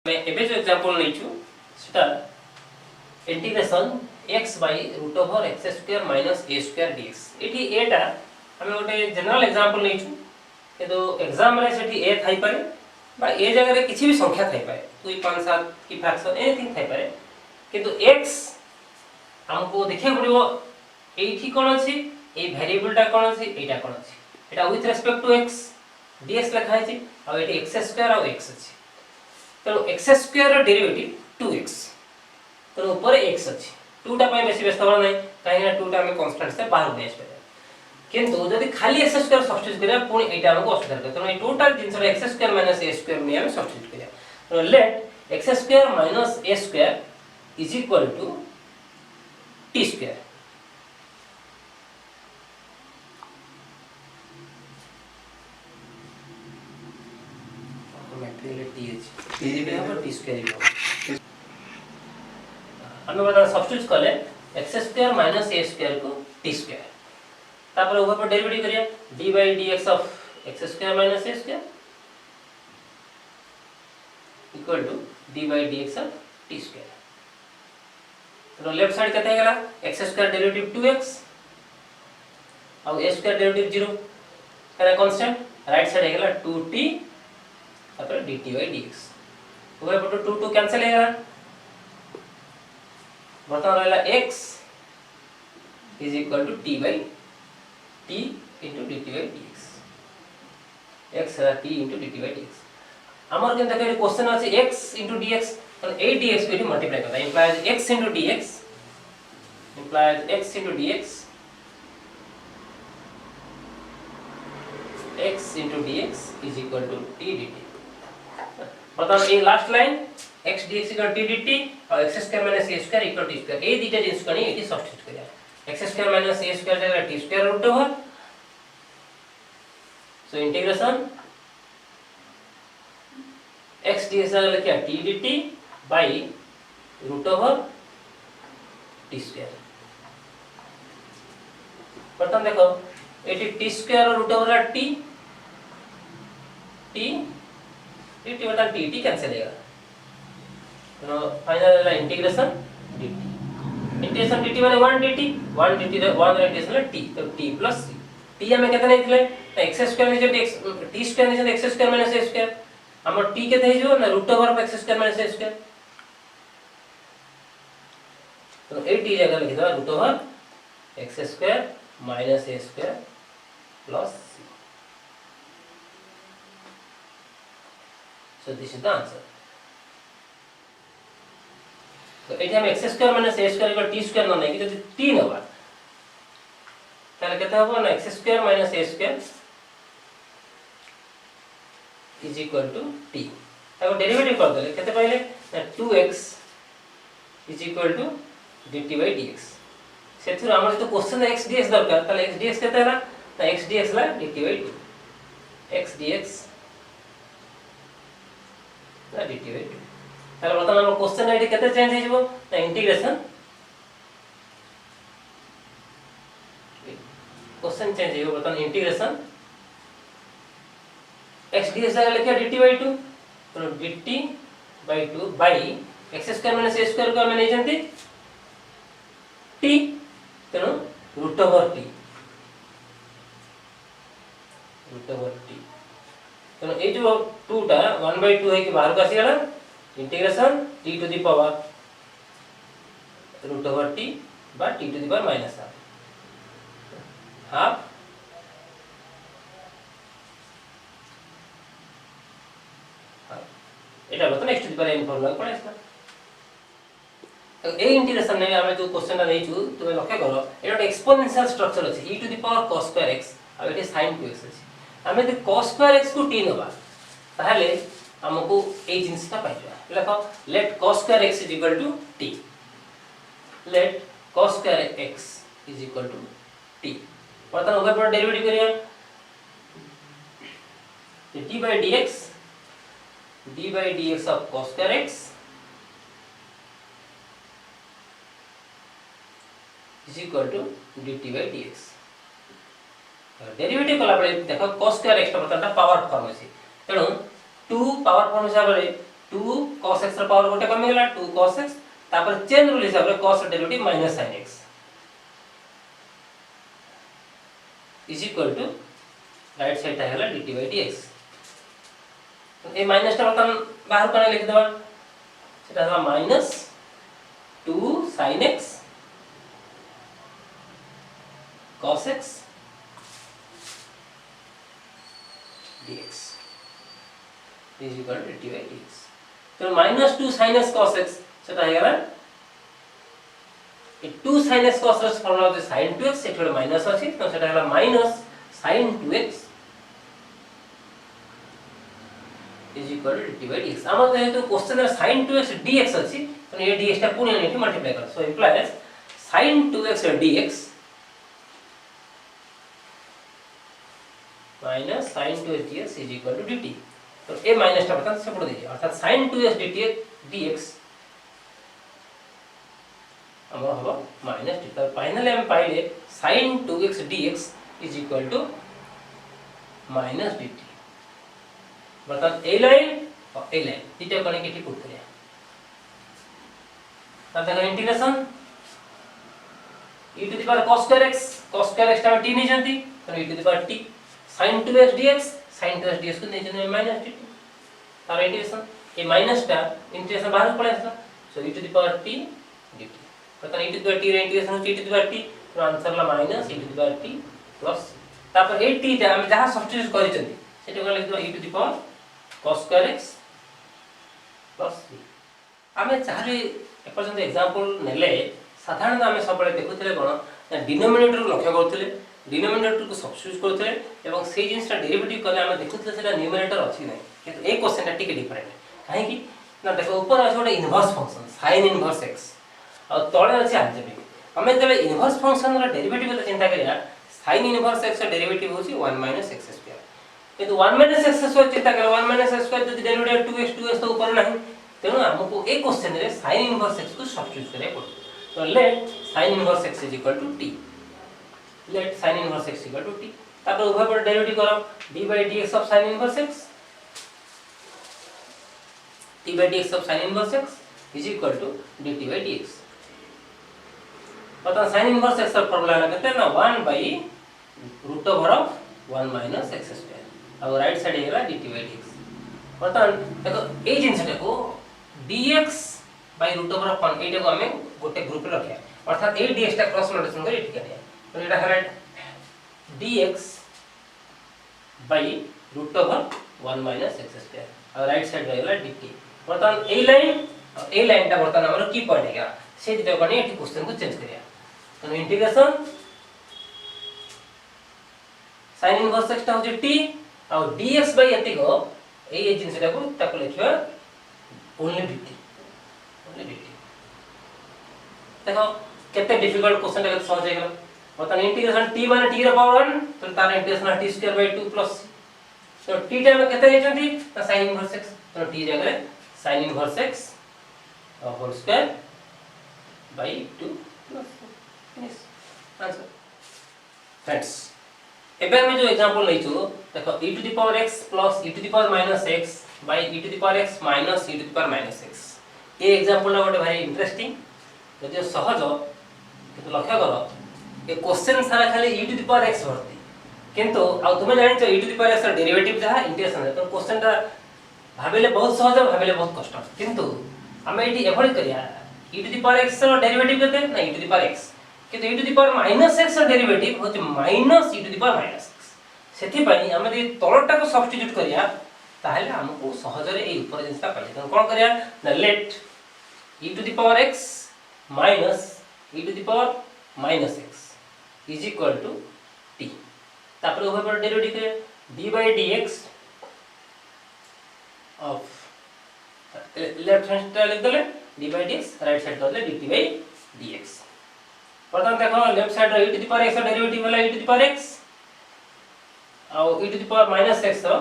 मैं एबे जो एग्जांपल नैछु सेटा integration x by root over x square minus a square dx एठी एटा हमें गोटे जनरल एग्जांपल नैछु किंतु एग्जाम रे सेठी a थाई पारे बा ए जगह रे किछि भी संख्या थाई पारे 2 5 7 की फ्रैक्शन एनीथिंग थाई पारे किंतु x हमको देखिया पड़िबो एठी कोन अछि ए वेरिएबल टा कोन अछि एटा कोन अछि एटा with respect to x ds लिखा अछि और एटी x स्क्वायर और x अछि तो x square rho derivative 2x तो ऊपर x अछि 2 टा पय बेसी व्यस्त होना नै काहे ना 2 टा हम कांस्टेंट से बाहर नै आसे किंतु जदि खाली x स्क्वायर सब्स्टिट्यूट करिया पुनी एटा हमको अस्वीकार कर तो ए टोटल जिंस रो x square minus a square में हम सब्स्टिट्यूट करिया तो let x square minus a square is equal to t square हम बता सब्स्टिट्यूट करले x square minus a square को t स्क्वायर तापर ऊपर पर डेरिवेटिव करिया d by dx of x square minus a square equal to d by dx of t square तो left side कते गेला x स्क्वायर डेरिवेटिव 2x और a square derivative 0 करा कांस्टेंट राइट साइड गेला 2t तापर dt by dx ऊपर पर 2 2 cancel हो गया बता रहला x is equal to t by t into dt by dx x है t into dt by dx हमर केन देखै क्वेश्चन अछि x into dx तो a dx को मल्टीप्लाई करता implies x into dx implies x into dx x into dx is equal to t dt बताओ ये last line x dx equal t dt और x square minus a square equal t square ए दीटा जिंस कनी एटी substitute करिया x square minus a square जगह t square root over so integration x dx जगह लिखिया t dt by root over t square प्रथम देखो एटी t स्क्वायर और रूट ओवर t dt बटा dt कैंसिल हो जाएगा तो final integration dt integration dt माने 1 dt 1 dt 1 इंटीग्रेशन t तो t प्लस c t हमें कितना निकले तो x स्क्वायर में जब x t स्क्वायर में x square minus a square हमर t केते हे जो ना root over x square minus a square तो a t जगह लिख दो root over x square minus a square plus c so this is the answer तो एठी हम x square minus a square equal t square न नै कि जदि t नबा ताले केते होबो ना x square minus a square is equal to t ताको डेरिवेटिव कर देले केते पहिले ना 2x is equal to dt by dx सेथुर हमर तो क्वेश्चन x dx दरकार ताले x dx केते हला ना x dx La dt by 2 x dx ना dt by 2 ताले बता हम क्वेश्चन आईडी केते चेंज हे जबो ना इंटीग्रेशन क्वेश्चन चेंज हे बता इंटीग्रेशन x dx जगह लिखिया dt by 2 तो dt by 2 by x square minus a square को हम नहीं जानते t तेनो रूट ओवर t तो ए जो 2 टा 1/2 है कि बाहर का आसी गला integration t to the power root over t बा t to the power minus half एटा बता next to the power n formula पड़े इसका तो ए इंटीग्रेशन में हमें जो क्वेश्चन दै छु तुम लक्ष्य करो एटा एक्सपोनेंशियल स्ट्रक्चर अछि e to the power cos square x और एटा sin 2x अछि हमें द cos स्क्वायर x को t नबा ताहले हमको ए जिंस का पाइबा देखो let cos square x is equal to t let cos square x is equal to t प्रथम ऊपर पर डेरिवेटिव करिया t by dx of cos square x is equal to dt by dx derivative कला पड़े देखो cos square x का मतलब power form अछि तेनु 2 पावर फॉर्म हिसाब रे 2 cos x ର पावर गोटे कमी गेला 2 cos x तापर चेन रूल हिसाब रे cos derivative minus sin x is equal to right side ता हैला dt by dx तो ए माइनस ता बतन बाहर कने लिख देबा सेटा हैला minus 2 sin x cos x dx is equal to dt by dx तो minus 2 sin x cos x सेटा हैला ए 2 sin x cos x formula जे sin 2x सेटा माइनस अछि तो सेटा हैला minus sin 2x is equal to dt by dx आम जेहेतु क्वेश्चन रे sin 2x dx अछि तो ये dx ता पुनी नेटी मल्टीप्लाई कर सो implies sin 2x dx minus sin 2x dx is equal to dt तो ए माइनस ता बता से पड़ दीजिए अर्थात sin 2x dx हमर हबो माइनस dt तो फाइनली हम पाइले sin 2x dx is equal to minus dt बता ए लाइन और ए लाइन तीटा कोने के पुट करिया तब देखो integration e to the power cos square x ता t नहीं जानती तो e to the power t sin 2x dx को नहीं जानते माइनस dt तार इंटीग्रेशन ए माइनस ता इंटीग्रेशन बाहर पड़े था सो e to the power t dt बता e to the power t रे इंटीग्रेशन हो e to the power t तो आंसर ला minus e to the power t plus तापर ए t ता हम जहां सब्स्टिट्यूट करि चंती सेटा को लिख दो e to the power cos square x plus b आमे चाहे एपर्यंत एग्जांपल नेले साधारण आमे सबले देखुथिले कोन डिनोमिनेटर को लक्ष्य करथिले डिनोमिनेटर को सब्स्टिट्यूट करथिले एवं से जिनसटा डेरिवेटिव करले आमे देखुथिले सेटा न्यूमरेटर अछि नै किंतु ए क्वेश्चन टिके डिफरेंट काहे कि ना देखो ऊपर अछि ओटे inverse function sin inverse x और तळे अछि आल्जेब्रिक आमे जबे इनवर्स फंक्शन रा डेरिवेटिव चिंता करिया sin इनवर्स x रा डेरिवेटिव होछि 1 - x² किंतु 1 - x² चिंता कर 1 - x² जदि डेरिवेटिव 2x तो ऊपर नहीं तेनु हमको एक क्वेश्चन रे sin इनवर्स x को सब्स्टिट्यूट करे पड़ो तो let sin inverse x t let sin inverse x t तापर उभय पर डेरिवेटिव करो d by dx of sin inverse x t by dx of sin inverse x is equal to dt by dx पता sin inverse x का formula है कहते हैं ना 1 by root over of 1 - x² अब राइट साइड हेला dt by dx बर्तन देखो ए जिंसटा को dx by root over of 1 एटा को हमें गोटे ग्रुप रे रखिया अर्थात ए dx टा क्रॉस मल्टीप्लिकेशन कर एठी करिया तो एटा हेला dx by root over 1 - x² और राइट साइड हेला dt बर्तन ए लाइन टा बर्तन हमर की पॉइंट है से दिटा कोनी एठी क्वेश्चन को चेंज करिया तो इंटीग्रेशन sin इनवर्स x टा हो t और dx by एतिको ए जिंसटा को ताको लिखियो ओनली dt देखो केते डिफिकल्ट क्वेश्चन टा सॉल्व हो गेल बतन इंटीग्रेशन t माने t रा पावर 1 तो तार इंटीग्रेशन t² by 2 प्लस तो t टा में केते लेचंती तो sin इनवर्स x तो t जगह sin इनवर्स x और whole square by 2 plus finish answer friends एबे हम जो एग्जांपल लइछु देखो e to the power x plus e to the power minus x by e to the power x minus e to the power minus x A example ना गोटे भारी interesting जदि सहज किंतु लक्ष्य करो ए क्वेश्चन सारा खाली e to the power x भरती किंतु आ तुमे जानि छ e to the power x रा डेरिवेटिव जहा इंटीग्रेशन है तो क्वेश्चन ता भाबिले बहुत सहज भाबिले बहुत कष्ट किंतु हम एटी एभॉइड करिया e to the power x रा डेरिवेटिव केते ना e to the power x किंतु e to the power minus x रा डेरिवेटिव होचे minus e to the power minus x सेथि पई हम जे तळटा को सब्स्टिट्यूट करिया ताहले हमको सहज रे ए ऊपर जिंसटा पाले तो कोन करिया ना late e to the power x minus e to the power minus x is equal to t तापर ऊपर पर डेरिवेटिव करे d by dx of left hand side लिख देले d by dx right side कर ले dt by dx प्रथम देखो लेफ्ट साइड रे e to the power x derivative वाला e to the power x और e to the power minus x रो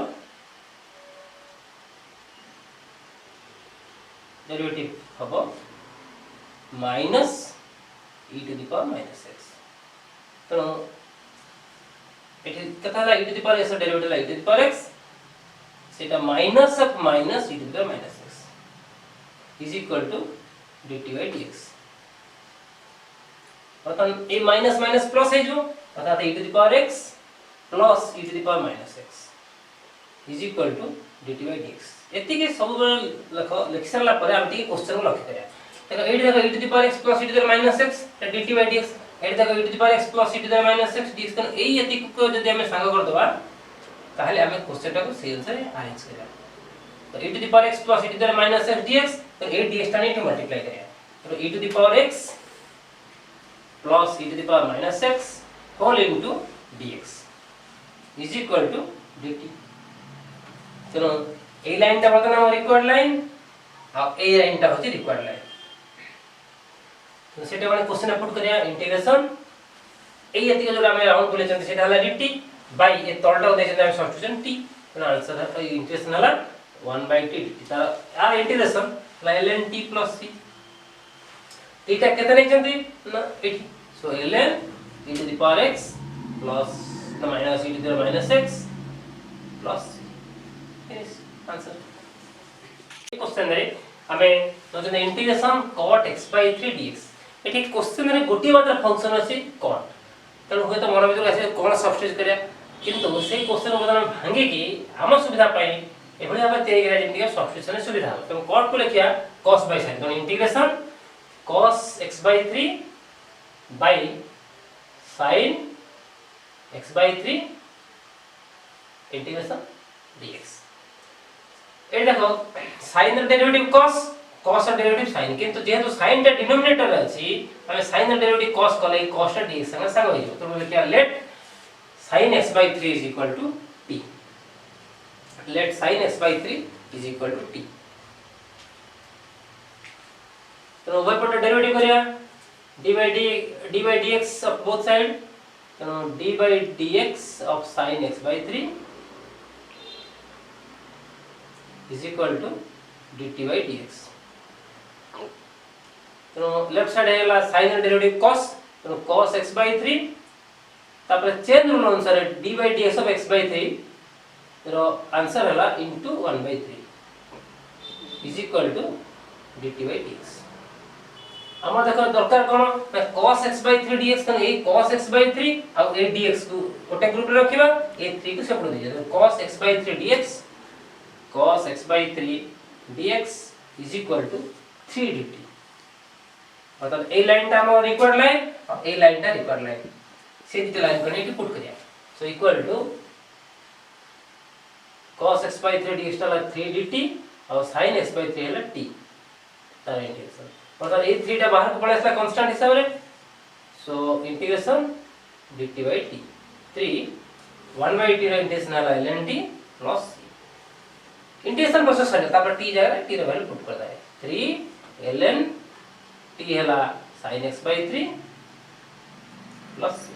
डेरिवेटिव हबो minus e to the power minus x तो एठी कथा ला e to the power x derivative ला e to the power x सेटा minus of minus e to the power minus x is equal to dt by dx। अर्थात ए minus minus plus है जो अर्थात e to the power x plus e to the power minus x is equal to dt by dx। एति के सब लिखि सरला परे हम टी क्वेश्चन को लिखि करिया। देखो एठी देखो e to the power x plus e to the power minus x dt by dx। एठी देखो e to the power x plus e to the power minus x dx कन एई एति को जदि हम संग कर दबा ताहले हम क्वेश्चन टा को सेल से अरेंज करिया। तो e to the power x plus e to the power minus x dx तो ए dx टा ने मल्टीप्लाई करिया। तो e to the power x plus e to the power minus x whole into dx is equal to dt। चलो ए line टा बर्तन हम required line और ए लाइन टा होची रिक्वायर्ड लाइन। तो सेटा माने क्वेश्चन पुट करिया इंटीग्रेशन ए यति जो हम राउंड बोले चंदी सेटा हला dt बाय ए तलटा दे हम सब्स्टिट्यूशन t। तो आंसर है इंटीग्रेशन हला 1 by t dt। तार यार integration ln t plus c theta कितने चंदी ना 80। So ln e to the power x plus the minus e to the minus x plus finish answer। ये question रे हमें नजने integration cot x by 3 dx। एठी question रे गोटी मात्र फंक्शन अछि cot। तण होय तो मन भीतर आसे कोन सब्स्टिट्यूट करिया किंतु से क्वेश्चन को हम भांगे कि हम सुविधा पाई एभली भाबे तय करिया जेंति के सब्स्टिट्यूशन सुविधा हो। तो cot को लिखिया cos by sin। तो integration cos x by 3 by sin x by 3 integration dx। ए देखो sin र डेरिवेटिव cos cos र डेरिवेटिव sin किंतु जेहेतु sin टा डिनोमिनेटर अछि हम sin र डेरिवेटिव cos कले cos टा dx संग संग होइयो। तो लिखिया late sin x by 3 is equal to t। let sin x by 3 is equal to t। तो उभय पट डेरिवेटिव करिया d by dx of both side। तो d by dx of sin x by 3 is equal to dt by dx। तो left side है sin derivative cos। तो cos x by 3 तापर chain rule अनुसार d by dx of x by 3 तो answer है into 1 by 3 is equal to dt by dx। हम देखो दरकार कोन cos x by 3 dx कन ए cos x by 3 और ए dx को ओटे ग्रुप रे रखिबा ए 3 को separate they J cos x by 3 dx cos x by 3 dx is equal to 3 dt। मतलब ए लाइन टा हम रिक्वायर्ड लाइन और ए लाइन टा रिक्वायर्ड लाइन से दी लाइन कने पुट करिया। So equal to cos x by 3 dx टा 3 dt और sin x by 3 है t तार इंटीग्रेशन। मतलब ए 3 टा बाहर को पड़े इसला कांस्टेंट हिसाब रे। So integration dt by t 3 1 by t रे इंटीग्रेशन है ln t plus integration process है तापर t जाय t रे वैल्यू पुट कर दे 3 ln t हैला sin x by 3 प्लस